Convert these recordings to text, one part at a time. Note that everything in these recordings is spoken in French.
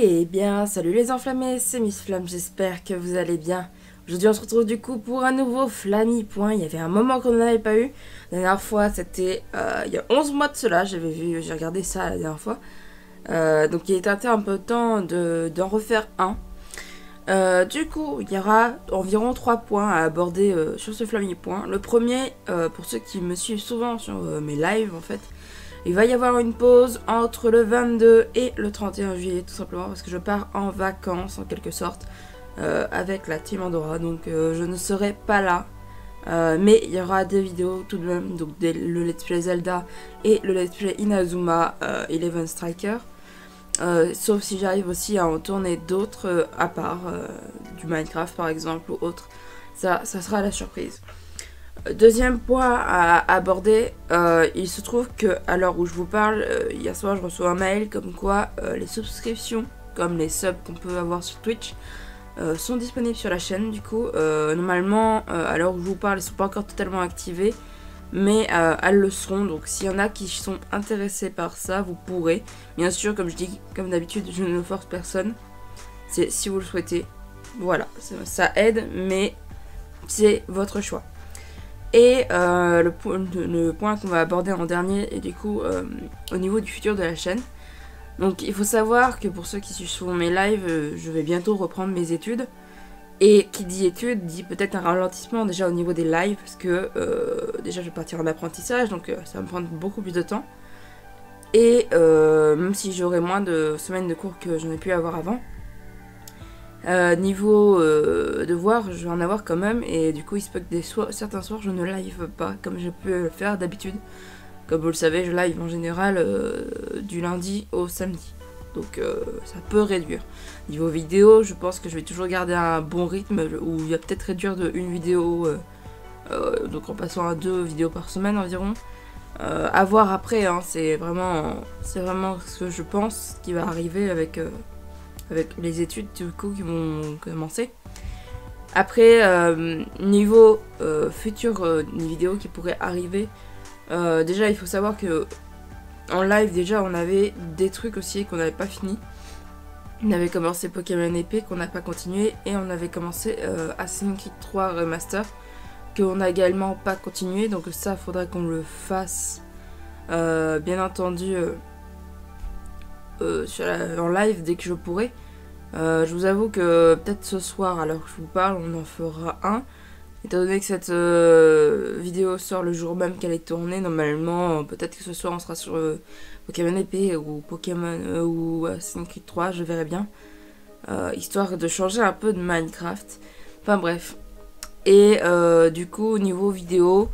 Eh bien, salut les enflammés, c'est Miss Flamme, j'espère que vous allez bien. Aujourd'hui, on se retrouve du coup pour un nouveau Flammy Point. Il y avait un moment qu'on n'en avait pas eu. La dernière fois, c'était il y a 11 mois de cela, j'ai regardé ça la dernière fois. Donc, il était un peu temps d'en refaire un. Du coup, il y aura environ 3 points à aborder sur ce Flammy Point. Le premier, pour ceux qui me suivent souvent sur mes lives en fait, il va y avoir une pause entre le 22 et le 31 juillet, tout simplement parce que je pars en vacances en quelque sorte avec la team Andorra, donc je ne serai pas là. Mais il y aura des vidéos tout de même, donc le Let's Play Zelda et le Let's Play Inazuma Eleven Striker. Sauf si j'arrive aussi à en tourner d'autres à part, du Minecraft par exemple ou autre. Ça sera la surprise. Deuxième point à aborder, il se trouve que à l'heure où je vous parle, hier soir je reçois un mail comme quoi les subscriptions, comme les subs qu'on peut avoir sur Twitch, sont disponibles sur la chaîne. Du coup, normalement, à l'heure où je vous parle, elles ne sont pas encore totalement activées, mais elles le seront. Donc s'il y en a qui sont intéressés par ça, vous pourrez. Bien sûr, comme je dis, comme d'habitude, je ne force personne. C'est si vous le souhaitez. Voilà, ça aide, mais c'est votre choix. Et le point qu'on va aborder en dernier est du coup au niveau du futur de la chaîne. Donc il faut savoir que pour ceux qui suivent souvent mes lives, je vais bientôt reprendre mes études. Et qui dit études dit peut-être un ralentissement déjà au niveau des lives, parce que déjà je vais partir en apprentissage, donc ça va me prendre beaucoup plus de temps. Et même si j'aurai moins de semaines de cours que j'en ai pu avoir avant, niveau devoir, je vais en avoir quand même, et du coup il se peut que certains soirs je ne live pas comme je peux le faire d'habitude. Comme vous le savez, je live en général du lundi au samedi, donc ça peut réduire. Niveau vidéo, je pense que je vais toujours garder un bon rythme, où il va peut-être réduire de une vidéo, donc en passant à 2 vidéos par semaine environ. À voir après, hein, c'est vraiment ce que je pense qui va arriver avec les études du coup qui vont commencer. Après, niveau futur vidéo qui pourrait arriver, déjà il faut savoir que en live déjà on avait des trucs aussi qu'on n'avait pas fini. On avait commencé Pokémon épée qu'on n'a pas continué, et on avait commencé Assassin's Creed 3 Remaster qu'on n'a également pas continué, donc ça faudrait qu'on le fasse bien entendu en live dès que je pourrai. Je vous avoue que peut-être ce soir, alors que je vous parle, on en fera un. Étant donné que cette vidéo sort le jour même qu'elle est tournée, normalement, peut-être que ce soir on sera sur Pokémon épée ou Pokémon ou Assassin's Creed 3, je verrai bien. Histoire de changer un peu de Minecraft. Enfin bref. Et du coup, au niveau vidéo,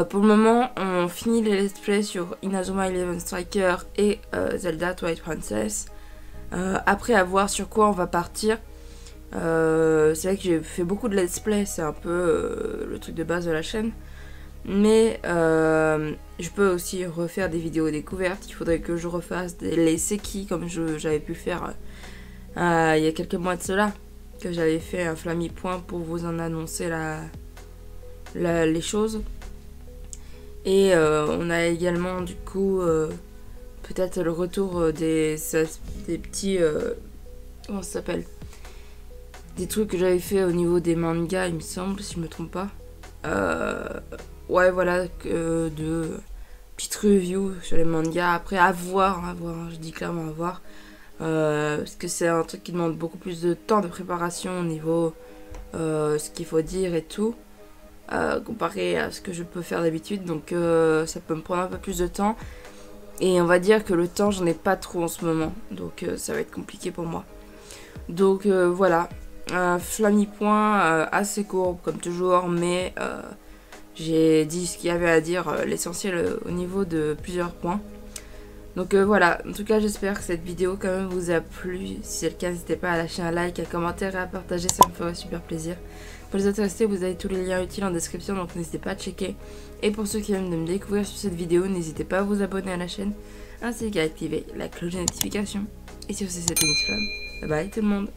pour le moment, on finit les let's play sur Inazuma Eleven Striker et Zelda Twilight Princess. Après, à voir sur quoi on va partir. C'est vrai que j'ai fait beaucoup de let's play, c'est un peu le truc de base de la chaîne. Mais je peux aussi refaire des vidéos découvertes. Il faudrait que je refasse les Seki comme j'avais pu faire il y a quelques mois de cela. Que j'avais fait un Flammy Point pour vous en annoncer les choses. Et on a également du coup peut-être le retour des petits... comment ça s'appelle, des trucs que j'avais fait au niveau des mangas, il me semble, si je me trompe pas. Ouais, voilà, de petites reviews sur les mangas. Après, à voir, je dis clairement à voir. Parce que c'est un truc qui demande beaucoup plus de temps de préparation au niveau ce qu'il faut dire et tout. Comparé à ce que je peux faire d'habitude. Donc ça peut me prendre un peu plus de temps. Et on va dire que le temps, j'en ai pas trop en ce moment. Donc ça va être compliqué pour moi. Donc voilà. Un Flammy Point assez court comme toujours, mais j'ai dit ce qu'il y avait à dire, l'essentiel au niveau de plusieurs points. Donc voilà, en tout cas j'espère que cette vidéo quand même vous a plu. Si c'est le cas, n'hésitez pas à lâcher un like, un commentaire et à partager, ça me ferait super plaisir. Pour les intéressés, vous avez tous les liens utiles en description, donc n'hésitez pas à checker. Et pour ceux qui viennent de me découvrir sur cette vidéo, n'hésitez pas à vous abonner à la chaîne, ainsi qu'à activer la cloche de notification. Et sur ce, c'était Miss Flamme. Bye bye tout le monde.